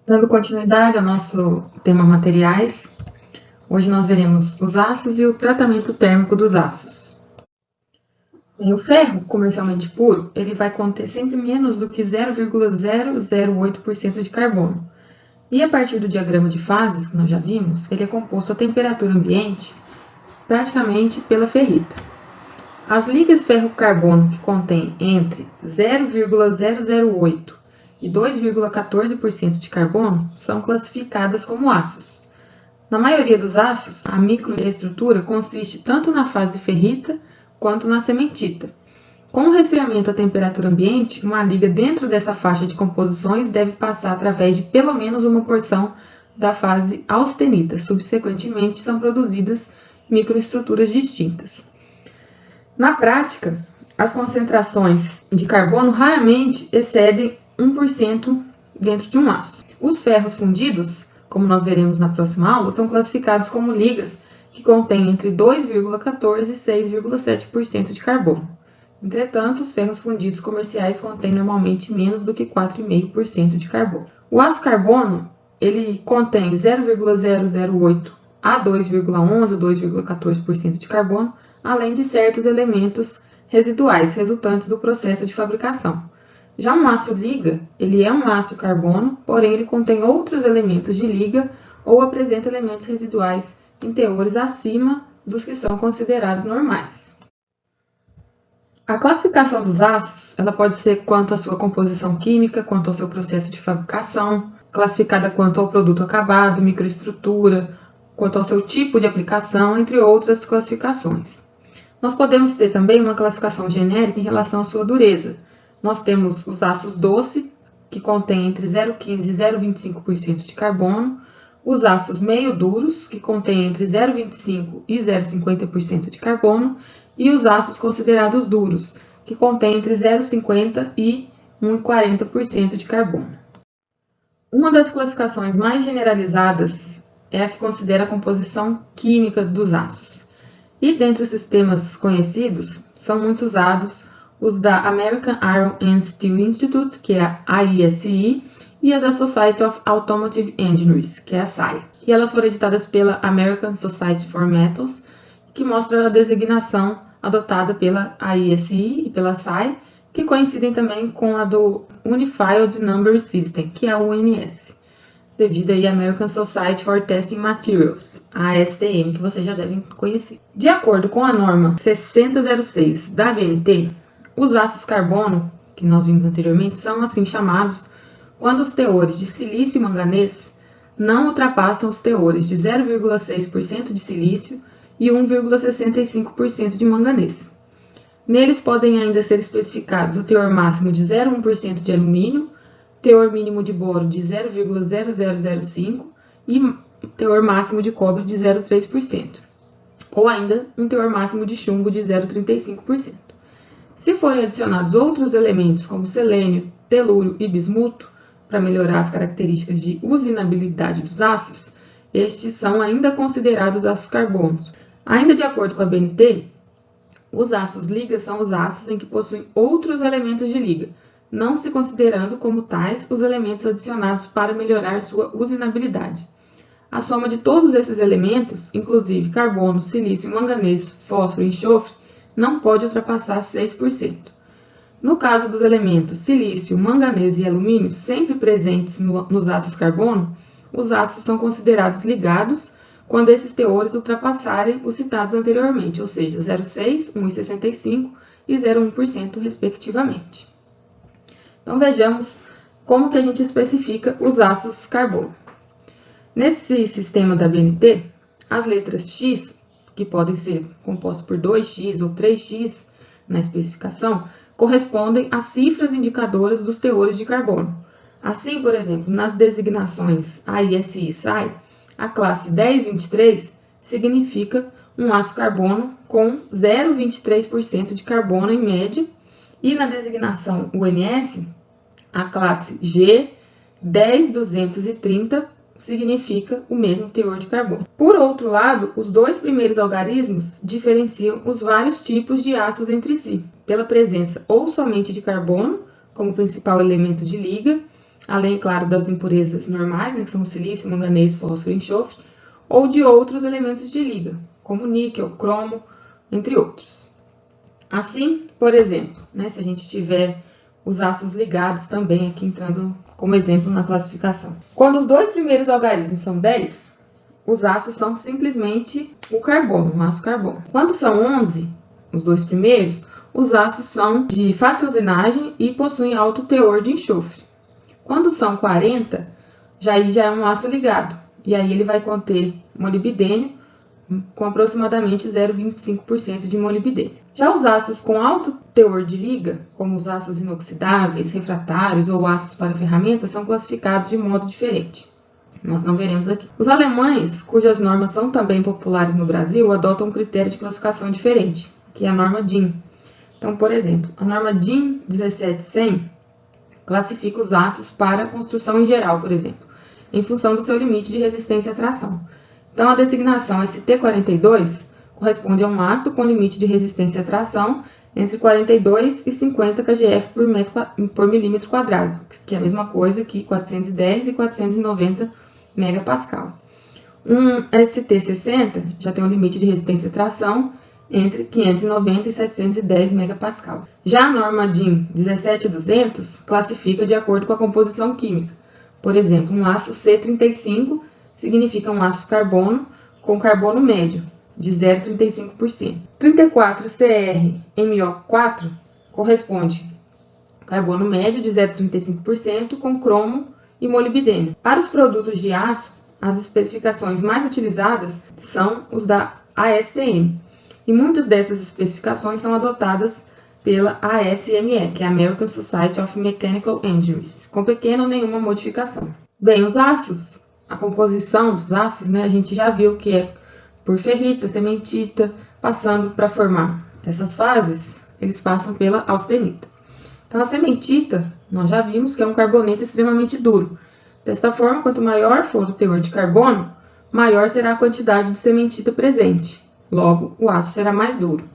Dando continuidade ao nosso tema materiais, hoje nós veremos os aços e o tratamento térmico dos aços. O ferro, comercialmente puro, ele vai conter sempre menos do que 0,008% de carbono. E a partir do diagrama de fases, que nós já vimos, ele é composto a temperatura ambiente praticamente pela ferrita. As ligas ferro-carbono que contêm entre 0,008 e 2,14% de carbono são classificadas como aços. Na maioria dos aços, a microestrutura consiste tanto na fase ferrita quanto na cementita. Com o resfriamento à temperatura ambiente, uma liga dentro dessa faixa de composições deve passar através de pelo menos uma porção da fase austenita. Subsequentemente, são produzidas microestruturas distintas. Na prática, as concentrações de carbono raramente excedem 1% dentro de um aço. Os ferros fundidos, como nós veremos na próxima aula, são classificados como ligas que contêm entre 2,14% e 6,7% de carbono. Entretanto, os ferros fundidos comerciais contêm normalmente menos do que 4,5% de carbono. O aço carbono ele contém 0,008 a 2,11 ou 2,14% de carbono, além de certos elementos residuais resultantes do processo de fabricação. Já um aço liga, ele é um aço carbono, porém ele contém outros elementos de liga ou apresenta elementos residuais em teores acima dos que são considerados normais. A classificação dos aços, ela pode ser quanto à sua composição química, quanto ao seu processo de fabricação, classificada quanto ao produto acabado, microestrutura, quanto ao seu tipo de aplicação, entre outras classificações. Nós podemos ter também uma classificação genérica em relação à sua dureza. Nós temos os aços doce, que contêm entre 0,15% e 0,25% de carbono, os aços meio duros, que contêm entre 0,25% e 0,50% de carbono, e os aços considerados duros, que contêm entre 0,50% e 1,40% de carbono. Uma das classificações mais generalizadas é a que considera a composição química dos aços. E dentre os sistemas conhecidos, são muito usados os da American Iron and Steel Institute, que é a AISI, e a da Society of Automotive Engineers, que é a SAE. E elas foram editadas pela American Society for Metals, que mostra a designação adotada pela AISI e pela SAE, que coincidem também com a do Unified Number System, que é a UNS, devido aí à American Society for Testing Materials, a ASTM, que vocês já devem conhecer. De acordo com a norma 6006 da ABNT, os aços carbono, que nós vimos anteriormente, são assim chamados quando os teores de silício e manganês não ultrapassam os teores de 0,6% de silício e 1,65% de manganês. Neles podem ainda ser especificados o teor máximo de 0,1% de alumínio, teor mínimo de boro de 0,0005 e teor máximo de cobre de 0,3%, ou ainda um teor máximo de chumbo de 0,35%. Se forem adicionados outros elementos como selênio, telúrio e bismuto, para melhorar as características de usinabilidade dos aços, estes são ainda considerados aços carbonos. Ainda de acordo com a BNT, os aços liga são os aços em que possuem outros elementos de liga, não se considerando como tais os elementos adicionados para melhorar sua usinabilidade. A soma de todos esses elementos, inclusive carbono, silício, manganês, fósforo e enxofre, não pode ultrapassar 6%. No caso dos elementos silício, manganês e alumínio, sempre presentes nos aços carbono, os aços são considerados ligados quando esses teores ultrapassarem os citados anteriormente, ou seja, 0,6%, 1,65% e 0,1%, respectivamente. Então, vejamos como que a gente especifica os aços carbono. Nesse sistema da BNT, as letras X, que podem ser compostas por 2x ou 3x na especificação, correspondem às cifras indicadoras dos teores de carbono. Assim, por exemplo, nas designações AISI e SAE, a classe 1023 significa um aço carbono com 0,23% de carbono em média, e na designação UNS, a classe G10230 significa o mesmo teor de carbono. Por outro lado, os dois primeiros algarismos diferenciam os vários tipos de aços entre si, pela presença ou somente de carbono, como principal elemento de liga, além, claro, das impurezas normais, né, que são o silício, manganês, fósforo e enxofre, ou de outros elementos de liga, como níquel, cromo, entre outros. Assim, por exemplo, né, se a gente tiver os ácidos ligados também aqui entrando como exemplo na classificação. Quando os dois primeiros algarismos são 10, os ácidos são simplesmente o carbono, o ácido carbono. Quando são 11, os dois primeiros, os ácidos são de fácil usinagem e possuem alto teor de enxofre. Quando são 40, já é um ácido ligado, e aí ele vai conter molibdênio com aproximadamente 0,25% de molibdênio. Já os ácidos com alto teor de liga, como os ácidos inoxidáveis, refratários ou ácidos para ferramentas, são classificados de modo diferente. Nós não veremos aqui. Os alemães, cujas normas são também populares no Brasil, adotam um critério de classificação diferente, que é a norma DIN. Então, por exemplo, a norma DIN 17100 classifica os ácidos para construção em geral, por exemplo, em função do seu limite de resistência à tração. Então, a designação ST42 corresponde a um ácido com limite de resistência à tração entre 42 e 50 kgf por milímetro quadrado, que é a mesma coisa que 410 e 490 megapascal. Um ST60 já tem um limite de resistência à tração entre 590 e 710 megapascal. Já a norma DIN 17200 classifica de acordo com a composição química. Por exemplo, um ácido C35 significa um ácido carbono com carbono médio, de 0,35%. 34CrMO4 corresponde ao carbono médio de 0,35% com cromo e molibdênio. Para os produtos de aço, as especificações mais utilizadas são os da ASTM, e muitas dessas especificações são adotadas pela ASME, que é a American Society of Mechanical Engineers, com pequena ou nenhuma modificação. Bem, os ácidos, a composição dos ácidos, né, a gente já viu que é por ferrita, cementita, passando para formar essas fases, eles passam pela austenita. Então, a cementita, nós já vimos que é um carboneto extremamente duro. Desta forma, quanto maior for o teor de carbono, maior será a quantidade de cementita presente. Logo, o aço será mais duro.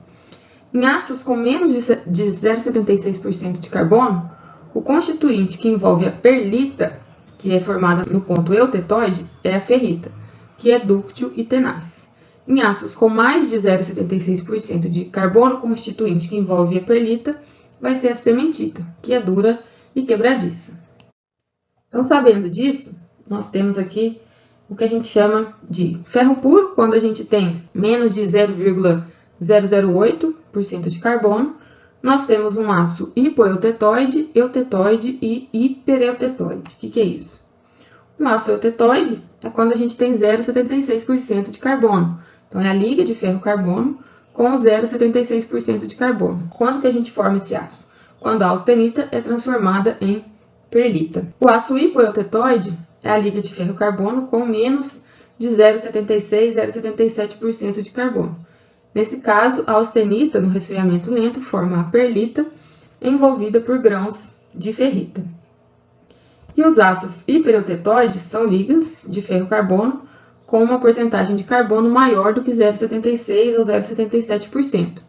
Em ácidos com menos de 0,76% de carbono, o constituinte que envolve a perlita, que é formada no ponto eutetoide, é a ferrita, que é dúctil e tenaz. Em ácidos com mais de 0,76% de carbono, o constituinte que envolve a perlita vai ser a cementita, que é dura e quebradiça. Então, sabendo disso, nós temos aqui o que a gente chama de ferro puro, quando a gente tem menos de 0,008% de carbono. Nós temos um aço hipoeutetoide, eutetoide e hipereutetoide. O que é isso? Um aço eutetoide é quando a gente tem 0,76% de carbono. Então, é a liga de ferro-carbono com 0,76% de carbono. Quando que a gente forma esse aço? Quando a austenita é transformada em perlita. O aço hipoeutetoide é a liga de ferro-carbono com menos de 0,76, 0,77% de carbono. Nesse caso, a austenita, no resfriamento lento, forma a perlita envolvida por grãos de ferrita. E os ácidos hipereutetoides são ligas de ferro-carbono com uma porcentagem de carbono maior do que 0,76 ou 0,77%.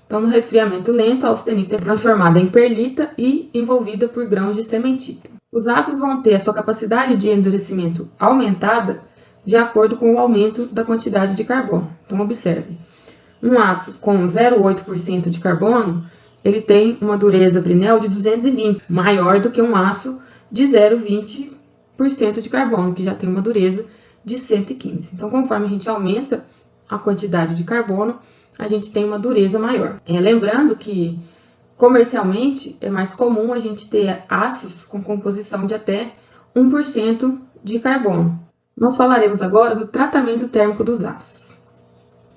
Então, no resfriamento lento, a austenita é transformada em perlita e envolvida por grãos de cementita. Os ácidos vão ter a sua capacidade de endurecimento aumentada de acordo com o aumento da quantidade de carbono. Então, observe. Um aço com 0,8% de carbono, ele tem uma dureza Brinell de 220, maior do que um aço de 0,20% de carbono, que já tem uma dureza de 115. Então, conforme a gente aumenta a quantidade de carbono, a gente tem uma dureza maior. Lembrando que, comercialmente, é mais comum a gente ter ácidos com composição de até 1% de carbono. Nós falaremos agora do tratamento térmico dos ácidos.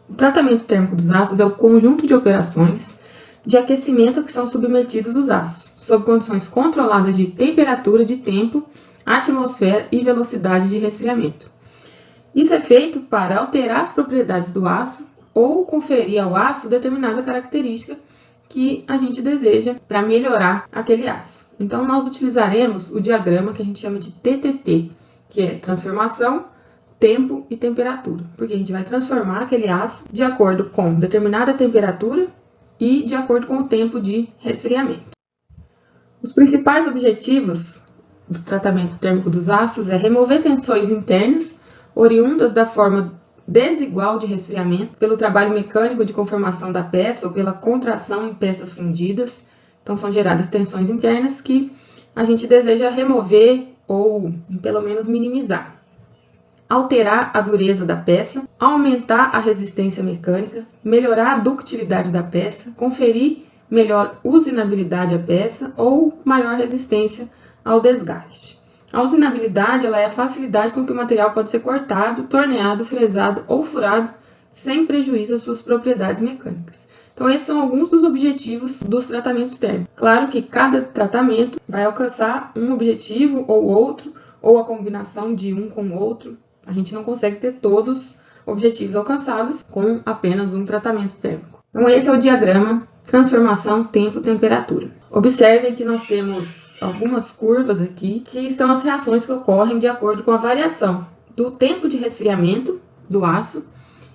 O tratamento térmico dos ácidos é o conjunto de operações de aquecimento a que são submetidos os ácidos, sob condições controladas de temperatura, de tempo, atmosfera e velocidade de resfriamento. Isso é feito para alterar as propriedades do aço ou conferir ao aço determinada característica que a gente deseja para melhorar aquele aço. Então, nós utilizaremos o diagrama que a gente chama de TTT, que é transformação, tempo e temperatura, porque a gente vai transformar aquele aço de acordo com determinada temperatura e de acordo com o tempo de resfriamento. Os principais objetivos do tratamento térmico dos aços é remover tensões internas oriundas da forma desigual de resfriamento, pelo trabalho mecânico de conformação da peça ou pela contração em peças fundidas. Então, são geradas tensões internas que a gente deseja remover ou, pelo menos, minimizar. Alterar a dureza da peça, aumentar a resistência mecânica, melhorar a ductilidade da peça, conferir melhor usinabilidade à peça ou maior resistência ao desgaste. A usinabilidade ela é a facilidade com que o material pode ser cortado, torneado, fresado ou furado sem prejuízo às suas propriedades mecânicas. Então, esses são alguns dos objetivos dos tratamentos térmicos. Claro que cada tratamento vai alcançar um objetivo ou outro, ou a combinação de um com o outro. A gente não consegue ter todos os objetivos alcançados com apenas um tratamento térmico. Então, esse é o diagrama transformação tempo-temperatura. Observem que nós temos algumas curvas aqui, que são as reações que ocorrem de acordo com a variação do tempo de resfriamento do aço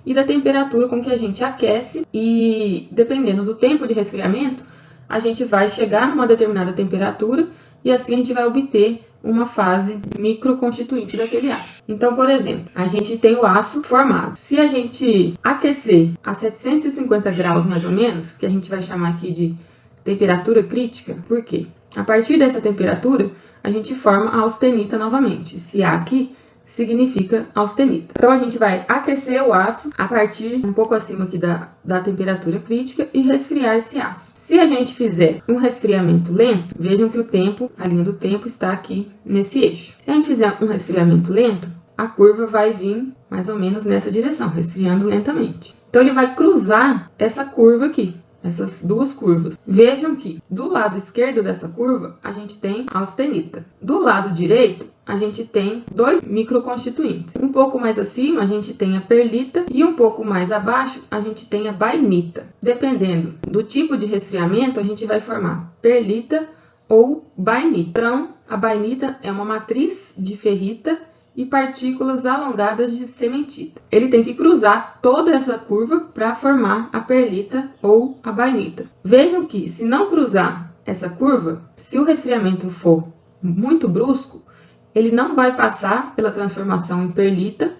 e da temperatura com que a gente aquece, e dependendo do tempo de resfriamento, a gente vai chegar numa determinada temperatura e assim a gente vai obter uma fase microconstituinte daquele aço. Então, por exemplo, a gente tem o aço formado. Se a gente aquecer a 750 graus mais ou menos, que a gente vai chamar aqui de temperatura crítica, por quê? A partir dessa temperatura, a gente forma a austenita novamente. Esse A aqui significa austenita. Então, a gente vai aquecer o aço a partir um pouco acima aqui da temperatura crítica e resfriar esse aço. Se a gente fizer um resfriamento lento, vejam que o tempo, a linha do tempo está aqui nesse eixo. Se a gente fizer um resfriamento lento, a curva vai vir mais ou menos nessa direção, resfriando lentamente. Então, ele vai cruzar essa curva aqui, essas duas curvas. Vejam que do lado esquerdo dessa curva, a gente tem a austenita. Do lado direito, a gente tem dois microconstituintes. Um pouco mais acima, a gente tem a perlita e um pouco mais abaixo, a gente tem a bainita. Dependendo do tipo de resfriamento, a gente vai formar perlita ou bainita. Então, a bainita é uma matriz de ferrita e partículas alongadas de cementita. Ele tem que cruzar toda essa curva para formar a perlita ou a bainita. Vejam que, se não cruzar essa curva, se o resfriamento for muito brusco, ele não vai passar pela transformação em perlita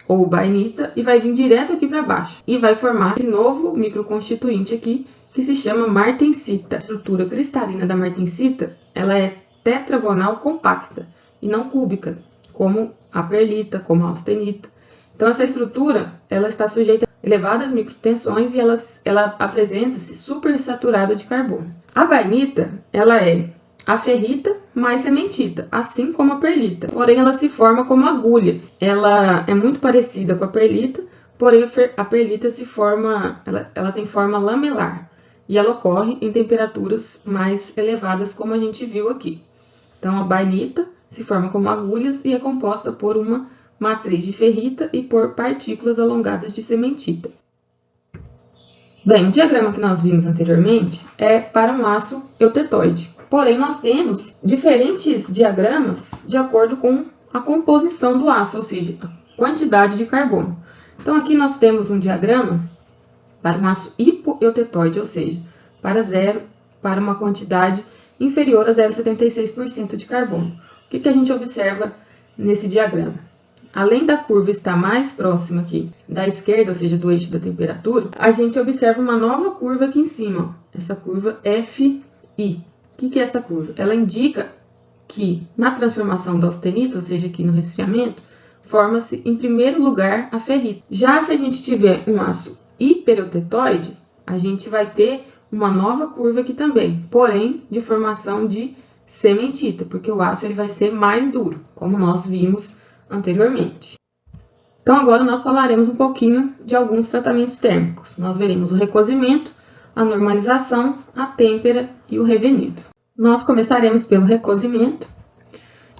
ou bainita e vai vir direto aqui para baixo. E vai formar esse novo microconstituinte aqui, que se chama martensita. A estrutura cristalina da martensita, ela é tetragonal compacta e não cúbica, como a perlita, como a austenita. Então, essa estrutura ela está sujeita a elevadas microtensões e ela apresenta-se supersaturada de carbono. A bainita, ela é a ferrita mais cementita, assim como a perlita. Porém, ela se forma como agulhas. Ela é muito parecida com a perlita, porém a perlita se forma, ela tem forma lamelar. E ela ocorre em temperaturas mais elevadas, como a gente viu aqui. Então, a bainita se forma como agulhas e é composta por uma matriz de ferrita e por partículas alongadas de cementita. Bem, o diagrama que nós vimos anteriormente é para um aço eutetoide. Porém, nós temos diferentes diagramas de acordo com a composição do aço, ou seja, a quantidade de carbono. Então, aqui nós temos um diagrama para um aço hipoeutetoide, ou seja, para uma quantidade inferior a 0,76% de carbono. O que a gente observa nesse diagrama? Além da curva estar mais próxima aqui da esquerda, ou seja, do eixo da temperatura, a gente observa uma nova curva aqui em cima, essa curva FI. O que é essa curva? Ela indica que na transformação da austenita, ou seja, aqui no resfriamento, forma-se em primeiro lugar a ferrita. Já se a gente tiver um aço hipereutetoide, a gente vai ter uma nova curva aqui também, porém de formação de cementita, porque o aço ele vai ser mais duro, como nós vimos anteriormente. Então agora nós falaremos um pouquinho de alguns tratamentos térmicos. Nós veremos o recozimento, a normalização, a têmpera e o revenido. Nós começaremos pelo recozimento.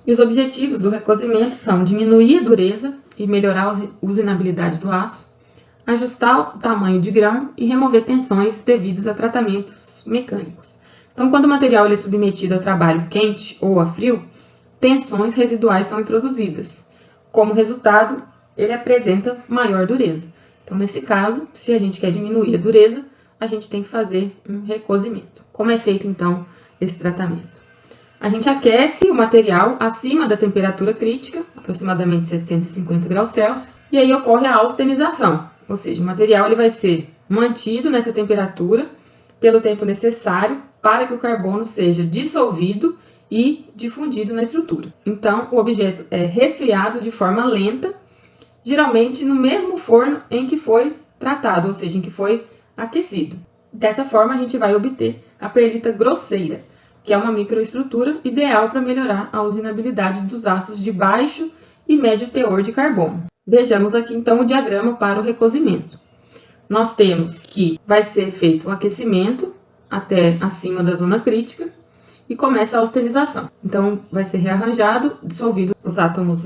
E os objetivos do recozimento são diminuir a dureza e melhorar a usinabilidade do aço, ajustar o tamanho de grão e remover tensões devidas a tratamentos mecânicos. Então, quando o material é submetido a trabalho quente ou a frio, tensões residuais são introduzidas. Como resultado, ele apresenta maior dureza. Então, nesse caso, se a gente quer diminuir a dureza, a gente tem que fazer um recozimento. Como é feito, então, esse tratamento? A gente aquece o material acima da temperatura crítica, aproximadamente 750 graus Celsius, e aí ocorre a austenização, ou seja, o material ele vai ser mantido nessa temperatura pelo tempo necessário para que o carbono seja dissolvido e difundido na estrutura. Então, o objeto é resfriado de forma lenta, geralmente no mesmo forno em que foi tratado, ou seja, em que foi aquecido. Dessa forma, a gente vai obter a perlita grosseira, que é uma microestrutura ideal para melhorar a usinabilidade dos aços de baixo e médio teor de carbono. Vejamos aqui então o diagrama para o recozimento. Nós temos que vai ser feito o aquecimento até acima da zona crítica e começa a austenização. Então, vai ser rearranjado, dissolvido os átomos,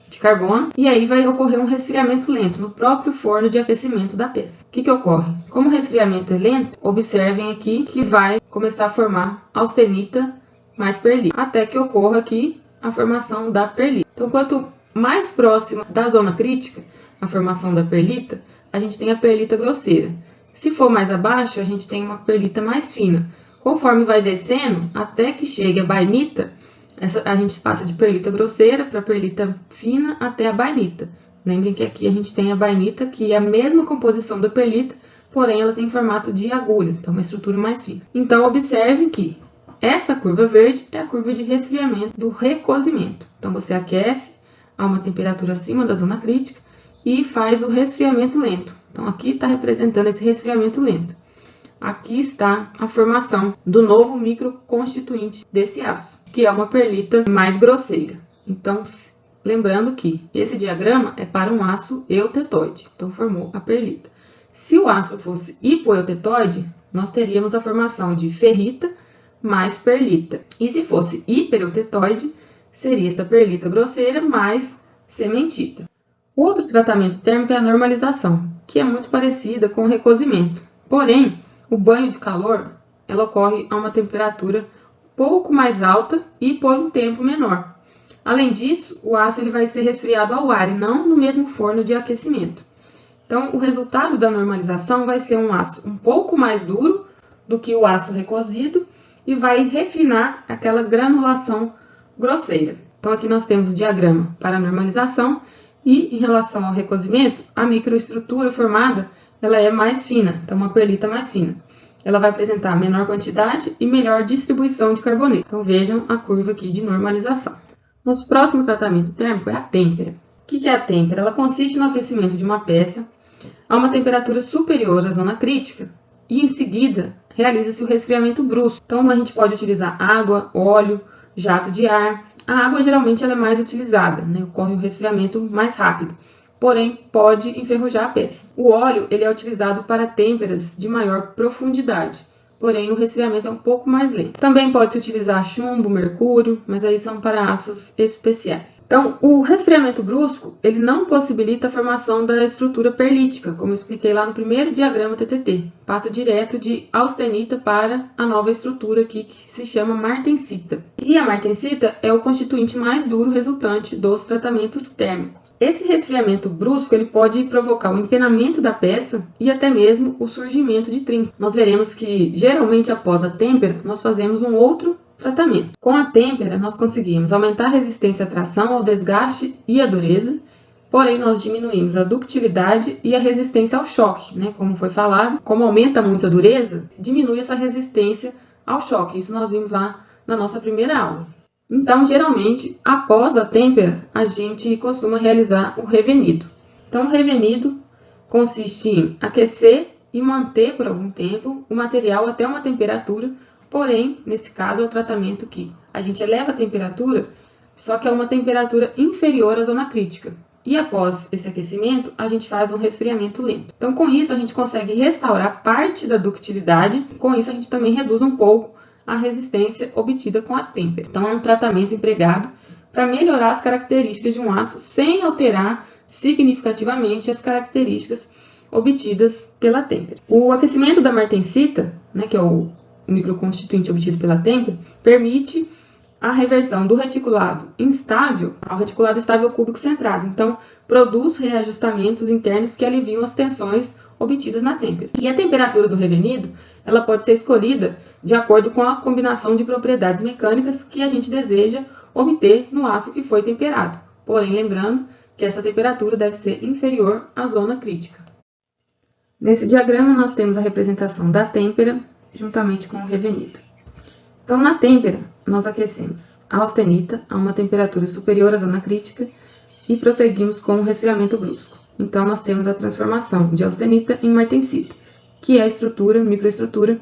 de carbono, e aí vai ocorrer um resfriamento lento no próprio forno de aquecimento da peça. O que ocorre? Como o resfriamento é lento, observem aqui que vai começar a formar austenita mais perlita, até que ocorra aqui a formação da perlita. Então, quanto mais próximo da zona crítica, a formação da perlita, a gente tem a perlita grosseira. Se for mais abaixo, a gente tem uma perlita mais fina. Conforme vai descendo, até que chegue a bainita, a gente passa de perlita grosseira para perlita fina até a bainita. Lembrem que aqui a gente tem a bainita, que é a mesma composição da perlita, porém ela tem formato de agulhas, então uma estrutura mais fina. Então, observem que essa curva verde é a curva de resfriamento do recozimento. Então, você aquece a uma temperatura acima da zona crítica e faz o resfriamento lento. Então, aqui está representando esse resfriamento lento. Aqui está a formação do novo microconstituinte desse aço, que é uma perlita mais grosseira. Então, lembrando que esse diagrama é para um aço eutetóide, então formou a perlita. Se o aço fosse hipoeutetoide, nós teríamos a formação de ferrita mais perlita. E se fosse hipereutetoide, seria essa perlita grosseira mais cementita. O outro tratamento térmico é a normalização, que é muito parecida com o recozimento. Porém, o banho de calor ela ocorre a uma temperatura pouco mais alta e por um tempo menor. Além disso, o aço ele vai ser resfriado ao ar e não no mesmo forno de aquecimento. Então, o resultado da normalização vai ser um aço um pouco mais duro do que o aço recozido e vai refinar aquela granulação grosseira. Então, aqui nós temos o diagrama para a normalização e, em relação ao recozimento, a microestrutura formada ela é mais fina, então uma perlita mais fina. Ela vai apresentar menor quantidade e melhor distribuição de carboneto. Então, vejam a curva aqui de normalização. Nosso próximo tratamento térmico é a têmpera. O que é a têmpera? Ela consiste no aquecimento de uma peça a uma temperatura superior à zona crítica e, em seguida, realiza-se o resfriamento brusco. Então, a gente pode utilizar água, óleo, jato de ar. A água, geralmente, ela é mais utilizada, ocorre o resfriamento mais rápido, porém, pode enferrujar a peça. O óleo ele é utilizado para têmperas de maior profundidade, porém, o resfriamento é um pouco mais lento. Também pode-se utilizar chumbo, mercúrio, mas aí são para aços especiais. Então, o resfriamento brusco, ele não possibilita a formação da estrutura perlítica, como eu expliquei lá no primeiro diagrama TTT. Passa direto de austenita para a nova estrutura aqui, que se chama martensita. E a martensita é o constituinte mais duro resultante dos tratamentos térmicos. Esse resfriamento brusco, ele pode provocar o empenamento da peça e até mesmo o surgimento de trinco. Nós veremos que, geralmente, após a têmpera, nós fazemos um outro tratamento. Com a têmpera, nós conseguimos aumentar a resistência à tração, ao desgaste e à dureza, porém, nós diminuímos a ductilidade e a resistência ao choque, como foi falado. Como aumenta muito a dureza, diminui essa resistência ao choque. Isso nós vimos lá na nossa primeira aula. Então, geralmente, após a têmpera, a gente costuma realizar o revenido. Então, o revenido consiste em aquecer e manter por algum tempo o material até uma temperatura, porém, nesse caso, é o tratamento que a gente eleva a temperatura, só que a uma temperatura inferior à zona crítica. E após esse aquecimento, a gente faz um resfriamento lento. Então, com isso, a gente consegue restaurar parte da ductilidade, com isso a gente também reduz um pouco a resistência obtida com a têmpera. Então, é um tratamento empregado para melhorar as características de um aço sem alterar significativamente as características obtidas pela têmpera. O aquecimento da martensita, que é o microconstituinte obtido pela têmpera, permite a reversão do reticulado instável ao reticulado estável cúbico centrado. Então, produz reajustamentos internos que aliviam as tensões obtidas na têmpera. E a temperatura do revenido, ela pode ser escolhida de acordo com a combinação de propriedades mecânicas que a gente deseja obter no aço que foi temperado. Porém, lembrando que essa temperatura deve ser inferior à zona crítica. Nesse diagrama, nós temos a representação da têmpera juntamente com o revenido. Então, na têmpera, nós aquecemos a austenita a uma temperatura superior à zona crítica e prosseguimos com o resfriamento brusco. Então, nós temos a transformação de austenita em martensita, que é a microestrutura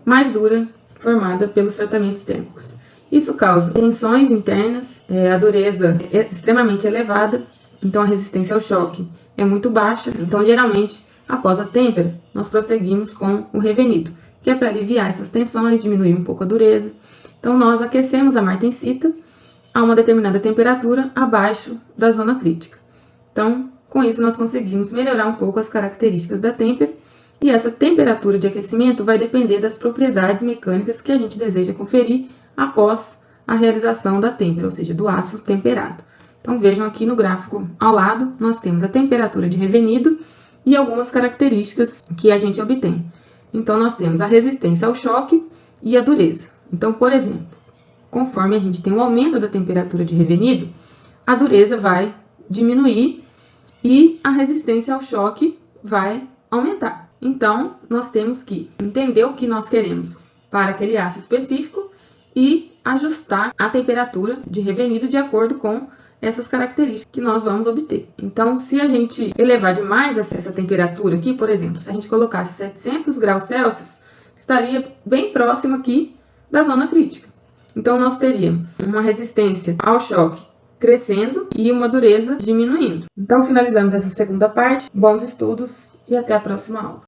mais dura formada pelos tratamentos térmicos. Isso causa tensões internas, a dureza é extremamente elevada, então a resistência ao choque é muito baixa. Então, geralmente, após a têmpera, nós prosseguimos com o revenido, que é para aliviar essas tensões, diminuir um pouco a dureza. Então, nós aquecemos a martensita a uma determinada temperatura abaixo da zona crítica. Então, com isso, nós conseguimos melhorar um pouco as características da têmpera, e essa temperatura de aquecimento vai depender das propriedades mecânicas que a gente deseja conferir após a realização da têmpera, ou seja, do aço temperado. Então, vejam aqui no gráfico ao lado, nós temos a temperatura de revenido e algumas características que a gente obtém. Então, nós temos a resistência ao choque e a dureza. Então, por exemplo, conforme a gente tem um aumento da temperatura de revenido, a dureza vai diminuir e a resistência ao choque vai aumentar. Então, nós temos que entender o que nós queremos para aquele aço específico e ajustar a temperatura de revenido de acordo com essas características que nós vamos obter. Então, se a gente elevar demais essa temperatura aqui, por exemplo, se a gente colocasse 700 graus Celsius, estaria bem próximo aqui da zona crítica. Então, nós teríamos uma resistência ao choque crescendo e uma dureza diminuindo. Então, finalizamos essa segunda parte. Bons estudos e até a próxima aula.